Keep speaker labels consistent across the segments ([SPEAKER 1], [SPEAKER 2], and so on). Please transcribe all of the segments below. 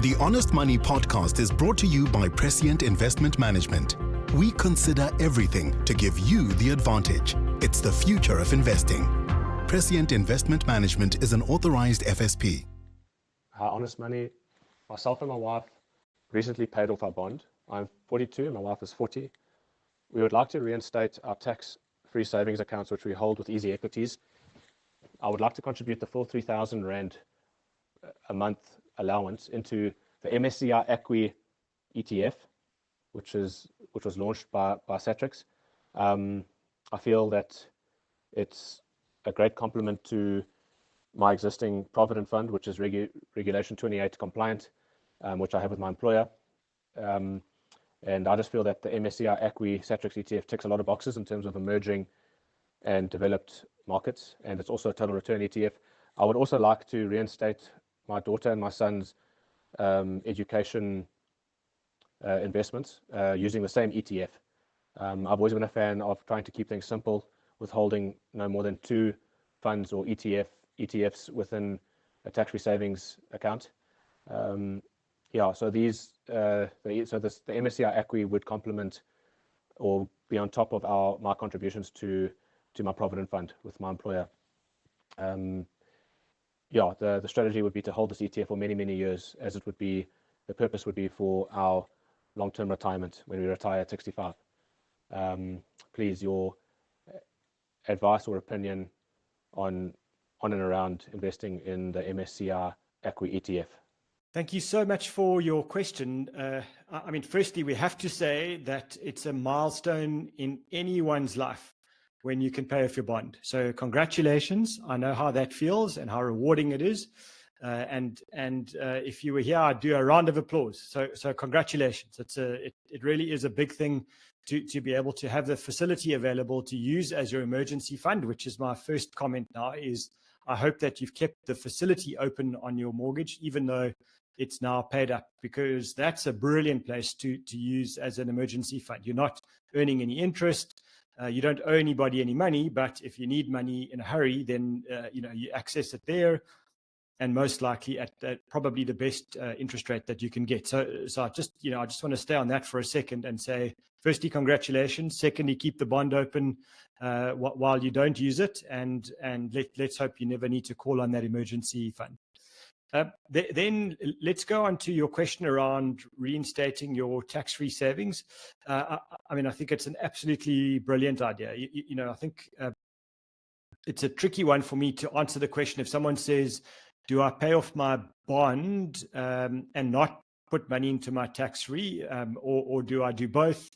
[SPEAKER 1] The Honest Money podcast is brought to you by Prescient Investment Management. We consider everything to give you the advantage. It's the future of investing. Prescient Investment Management is an authorized FSP.
[SPEAKER 2] Honest Money, myself and my wife recently paid off our bond. I'm 42 and my wife is 40. We would like to reinstate our tax-free savings accounts, which we hold with Easy Equities. I would like to contribute the full 3,000 Rand a month allowance into the MSCI Equi ETF, which was launched by Satrix. I feel that it's a great complement to my existing Provident Fund, which is Regulation 28 compliant, which I have with my employer. And I just feel that the MSCI Equi Satrix ETF ticks a lot of boxes in terms of emerging and developed markets, and it's also a total return ETF. I would also like to reinstate my daughter and my son's education investments using the same ETF. I've always been a fan of trying to keep things simple with holding no more than 2 funds or ETFs within a tax-free savings account. So these the MSCI Equi would complement or be on top of my contributions to my Provident Fund with my employer. The strategy would be to hold this ETF for many, many years, as the purpose would be for our long-term retirement when we retire at 65. Please, your advice or opinion on and around investing in the MSCI Equi ETF.
[SPEAKER 3] Thank you so much for your question. Firstly, we have to say that it's a milestone in anyone's life when you can pay off your bond. So congratulations. I know how that feels and how rewarding it is. If you were here, I'd do a round of applause. So congratulations. It really is a big thing to be able to have the facility available to use as your emergency fund, which is my first comment now, is I hope that you've kept the facility open on your mortgage, even though it's now paid up, because that's a brilliant place to use as an emergency fund. You're not earning any interest. You don't owe anybody any money, but if you need money in a hurry, then you access it there, and most likely at probably the best interest rate that you can get. So I just want to stay on that for a second and say, firstly, congratulations. Secondly, keep the bond open while you don't use it, and let's hope you never need to call on that emergency fund. Then let's go on to your question around reinstating your tax-free savings. I think it's an absolutely brilliant idea. I think it's a tricky one for me to answer the question. If someone says, do I pay off my bond and not put money into my tax-free, or do I do both?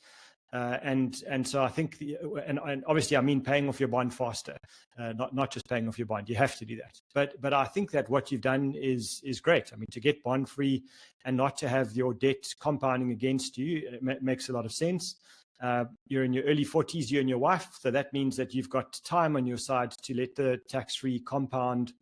[SPEAKER 3] So I think, and obviously I mean paying off your bond faster, not just paying off your bond. You have to do that. But I think that what you've done is great. To get bond free and not to have your debt compounding against you, it makes a lot of sense. You're in your early 40s, you and your wife, so that means that you've got time on your side to let the tax-free compound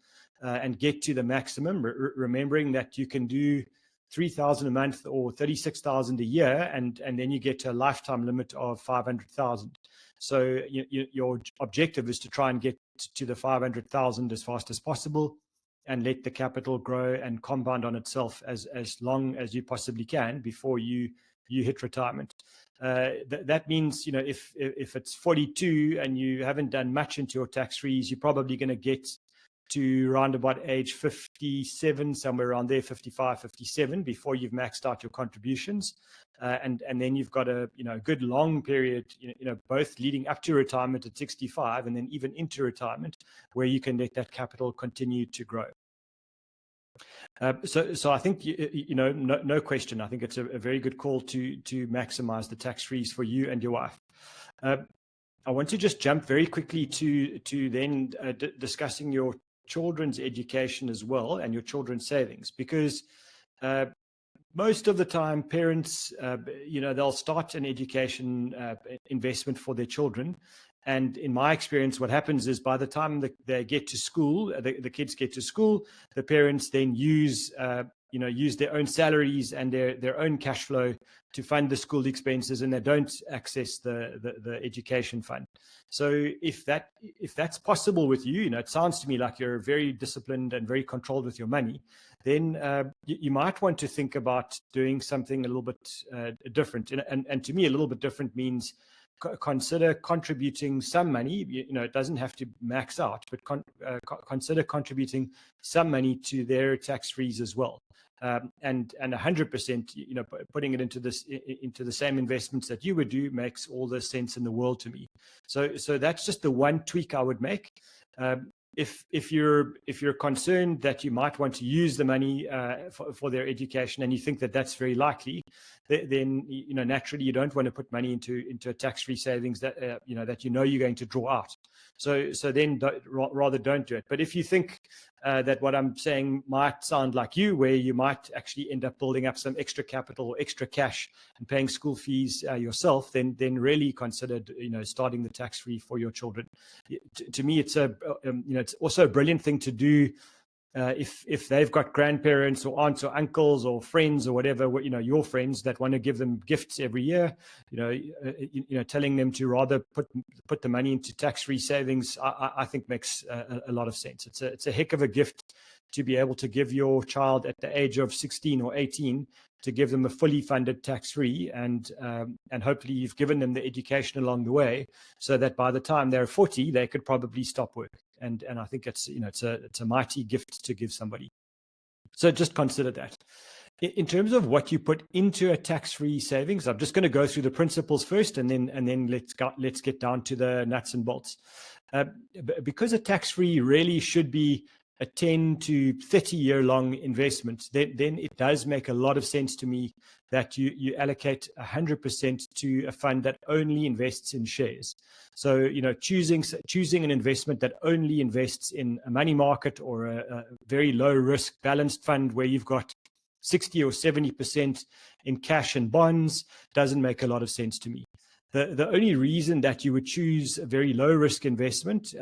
[SPEAKER 3] and get to the maximum, remembering that you can do 3,000 a month or 36,000 a year, and then you get to a lifetime limit of 500,000. So your objective is to try and get to the 500,000 as fast as possible and let the capital grow and compound on itself as long as you possibly can before you hit retirement. That means, if it's 42 and you haven't done much into your tax-frees, you're probably going to get to around about age 57, somewhere around there, 55, 57, before you've maxed out your contributions. And then you've got a good long period, both leading up to retirement at 65 and then even into retirement, where you can let that capital continue to grow. So I think, no question, I think it's a very good call to maximize the tax frees for you and your wife. I want to just jump very quickly to then discussing your children's education as well and your children's savings, because most of the time parents, they'll start an education investment for their children. And in my experience, what happens is by the time they get to school, the kids get to school, the parents then use use their own salaries and their own cash flow to fund the school expenses, and they don't access the education fund. So if that's possible with you, it sounds to me like you're very disciplined and very controlled with your money, then you might want to think about doing something a little bit different. And to me, a little bit different means consider contributing some money. It doesn't have to max out, but consider contributing some money to their tax frees as well. And 100%, putting it into the same investments that you would do makes all the sense in the world to me. So that's just the one tweak I would make. If you're concerned that you might want to use the money for their education, and you think that that's very likely, then naturally you don't want to put money into a tax-free savings that that you're going to draw out. So then rather don't do it. But if you think that what I'm saying might sound like you, where you might actually end up building up some extra capital or extra cash and paying school fees yourself, then really consider starting the tax-free for your children. To me, it's it's also a brilliant thing to do. If they've got grandparents or aunts or uncles or friends or whatever, your friends that want to give them gifts every year, telling them to rather put the money into tax-free savings, I think makes a lot of sense. It's a heck of a gift to be able to give your child at the age of 16 or 18, to give them a fully funded tax-free, and hopefully you've given them the education along the way, so that by the time they're 40, they could probably stop work. And I think it's a mighty gift to give somebody. So just consider that. In terms of what you put into a tax-free savings, I'm just going to go through the principles first, and then let's get down to the nuts and bolts. Because a tax-free really should be a 10 to 30 year long investment, then it does make a lot of sense to me that you allocate 100% to a fund that only invests in shares. So, choosing an investment that only invests in a money market or a very low risk balanced fund where you've got 60 or 70% in cash and bonds doesn't make a lot of sense to me. The only reason that you would choose a very low risk investment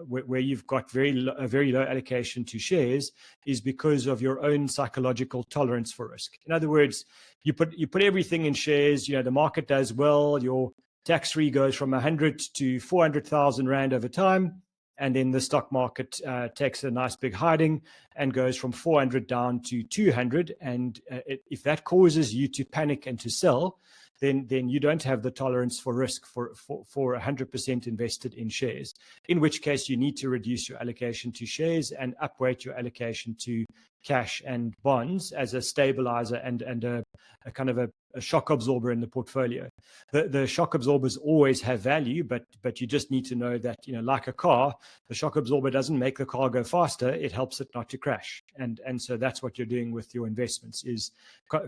[SPEAKER 3] where you've got a very low allocation to shares is because of your own psychological tolerance for risk. In other words, you put everything in shares, the market does well, your tax-free goes from 100 to 400,000 Rand over time, and then the stock market takes a nice big hiding and goes from 400 down to 200. And if that causes you to panic and to sell, then you don't have the tolerance for risk for 100% invested in shares, in which case you need to reduce your allocation to shares and upweight your allocation to cash and bonds as a stabilizer and a kind of a shock absorber in the portfolio. The shock absorbers always have value, but you just need to know that, like a car, the shock absorber doesn't make the car go faster, it helps it not to crash. And so that's what you're doing with your investments, is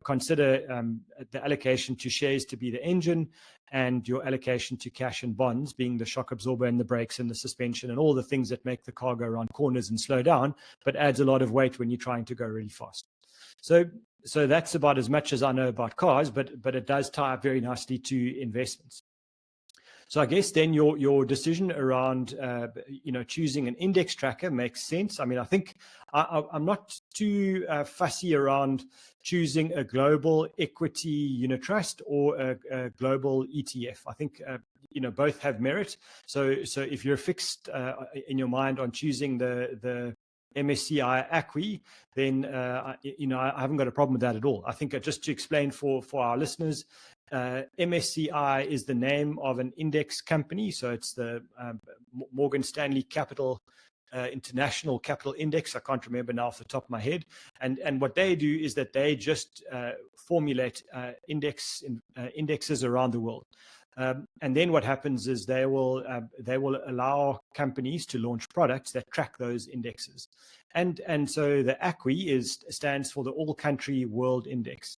[SPEAKER 3] consider the allocation to shares to be the engine, and your allocation to cash and bonds being the shock absorber and the brakes and the suspension and all the things that make the car go around corners and slow down, but adds a lot of weight when you're trying to go really fast. So that's about as much as I know about cars, but it does tie up very nicely to investments. So I guess then your decision around choosing an index tracker makes sense. I mean, I think I'm not too fussy around choosing a global equity unit trust or a global ETF. I think both have merit. So if you're fixed in your mind on choosing the MSCI ACWI, then I haven't got a problem with that at all. I think just to explain for our listeners, MSCI is the name of an index company. So it's the Morgan Stanley Capital International Capital Index. I can't remember now off the top of my head. And what they do is that they just formulate indexes around the world. And then what happens is they will allow companies to launch products that track those indexes. And so the ACWI stands for the All Country World Index.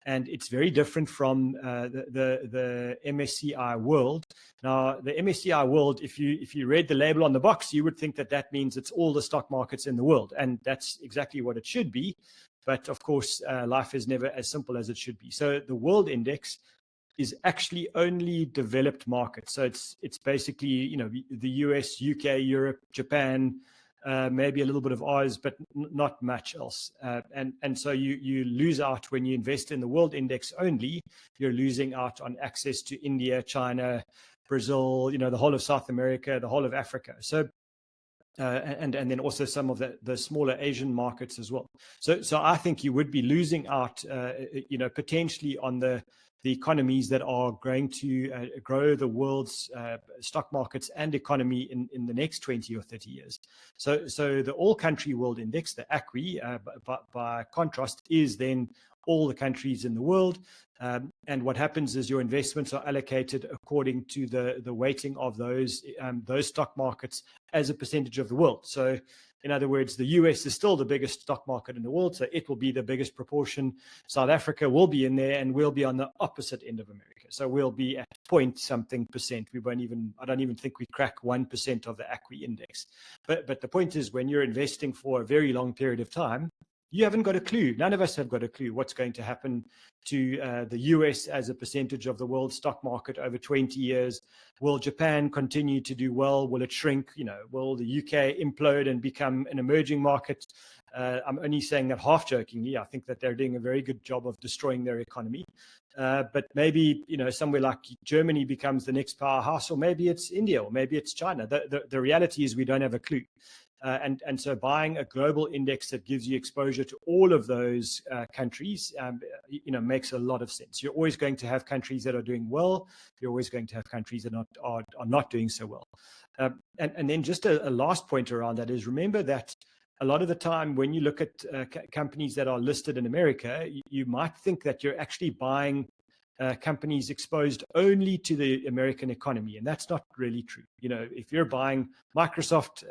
[SPEAKER 3] And it's very different from the MSCI World. Now, the MSCI World, if you read the label on the box, you would think that means it's all the stock markets in the world. And that's exactly what it should be. But of course, life is never as simple as it should be. So the World Index is actually only developed markets. So it's basically, the US, UK, Europe, Japan, maybe a little bit of Oz, but not much else. And so you lose out when you invest in the world index only. You're losing out on access to India, China, Brazil, the whole of South America, the whole of Africa. So and then also some of the smaller Asian markets as well. So I think you would be losing out, potentially on the economies that are going to grow the world's stock markets and economy in the next 20 or 30 years. So the all country world index, the ACWI, by contrast, is then all the countries in the world. And what happens is your investments are allocated according to the weighting of those stock markets as a percentage of the world. So in other words, the US is still the biggest stock market in the world, so it will be the biggest proportion. South Africa will be in there, and we'll be on the opposite end of America. So we'll be at point something percent. I don't even think we crack 1% of the ACWI index. But the point is, when you're investing for a very long period of time, you haven't got a clue. None of us have got a clue what's going to happen to the US as a percentage of the world stock market over 20 years. Will Japan continue to do well? Will it shrink? Will the UK implode and become an emerging market? I'm only saying that half jokingly. I think that they're doing a very good job of destroying their economy. But maybe, somewhere like Germany becomes the next powerhouse, or maybe it's India, or maybe it's China. The reality is we don't have a clue. And so buying a global index that gives you exposure to all of those countries, makes a lot of sense. You're always going to have countries that are doing well. You're always going to have countries that are not doing so well. And then just a last point around that is, remember that a lot of the time when you look at companies that are listed in America, you might think that you're actually buying companies exposed only to the American economy. And that's not really true. If you're buying Microsoft,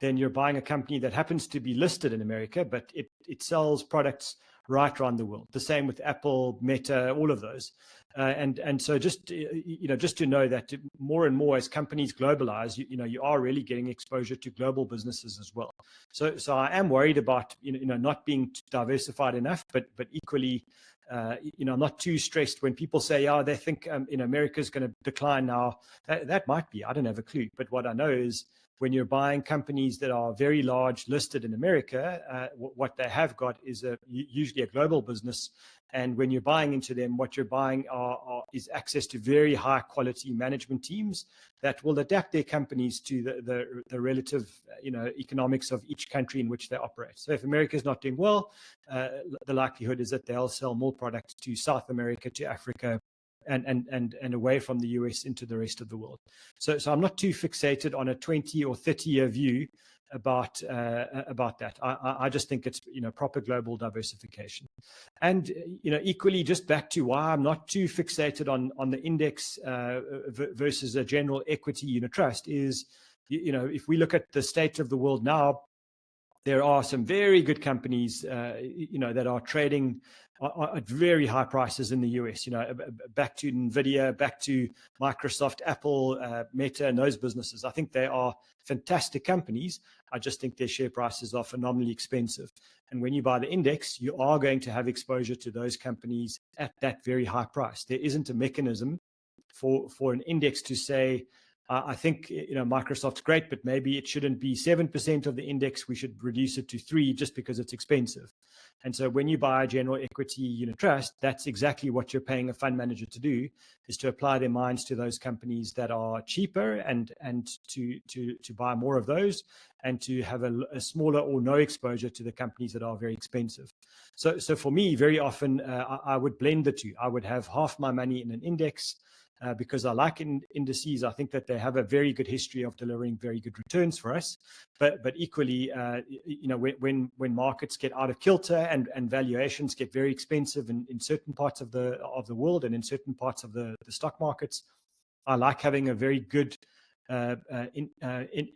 [SPEAKER 3] then you're buying a company that happens to be listed in America, but it sells products right around the world. The same with Apple, Meta, all of those. And so just to know that more and more as companies globalize, you are really getting exposure to global businesses as well. So I am worried about, not being diversified enough, but equally, I'm not too stressed when people say, they think, America's going to decline now. That might be, I don't have a clue. But what I know is, when you're buying companies that are very large listed in America, what they have got is usually a global business. And when you're buying into them, what you're buying is access to very high quality management teams that will adapt their companies to the relative economics of each country in which they operate. So if America is not doing well, the likelihood is that they'll sell more products to South America, to Africa, and away from the US into the rest of the world. So I'm not too fixated on a 20 or 30-year view about that. I just think it's proper global diversification. And equally, just back to why I'm not too fixated on the index versus a general equity unit trust is, if we look at the state of the world now, there are some very good companies, that are trading at very high prices in the US. Back to Nvidia, back to Microsoft, Apple, Meta, and those businesses. I think they are fantastic companies. I just think their share prices are phenomenally expensive. And when you buy the index, you are going to have exposure to those companies at that very high price. There isn't a mechanism for an index to say, I think Microsoft's great, but maybe it shouldn't be 7% of the index. We should reduce it to 3% just because it's expensive. And so when you buy a general equity unit trust, that's exactly what you're paying a fund manager to do, is to apply their minds to those companies that are cheaper and to buy more of those, and to have a smaller or no exposure to the companies that are very expensive. So for me, very often I would blend the two. I would have half my money in an index, because I like indices. I think that they have a very good history of delivering very good returns for us. But equally, when markets get out of kilter and valuations get very expensive in certain parts of the world and in certain parts of the stock markets, I like having a very good in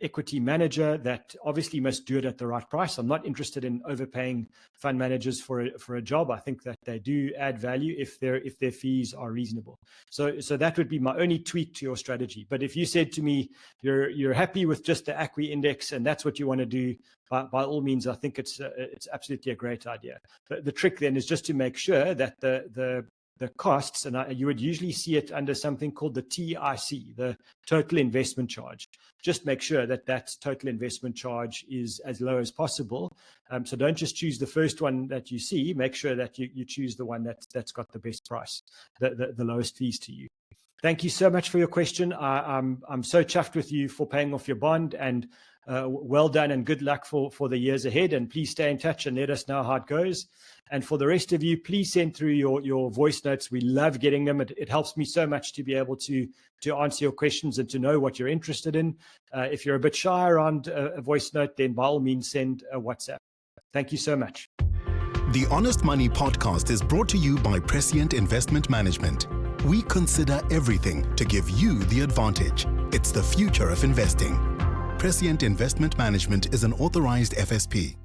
[SPEAKER 3] equity manager that obviously must do it at the right price. I'm not interested in overpaying fund managers for a job. I think that they do add value if their fees are reasonable. So that would be my only tweak to your strategy. But if you said to me you're happy with just the ACWI index and that's what you want to do, by all means, I think it's absolutely a great idea. The trick then is just to make sure that the costs, and you would usually see it under something called the TIC, the total investment charge. Just make sure that that total investment charge is as low as possible. So don't just choose the first one that you see. Make sure that you choose the one that's got the best price, the lowest fees to you. Thank you so much for your question. I'm so chuffed with you for paying off your bond, and well done and good luck for the years ahead. And please stay in touch and let us know how it goes. And for the rest of you, please send through your voice notes. We love getting them. It helps me so much to be able to answer your questions and to know what you're interested in. If you're a bit shy around a voice note, then by all means send a WhatsApp. Thank you so much.
[SPEAKER 1] The Honest Money podcast is brought to you by Prescient Investment Management. We consider everything to give you the advantage. It's the future of investing. Prescient Investment Management is an authorized FSP.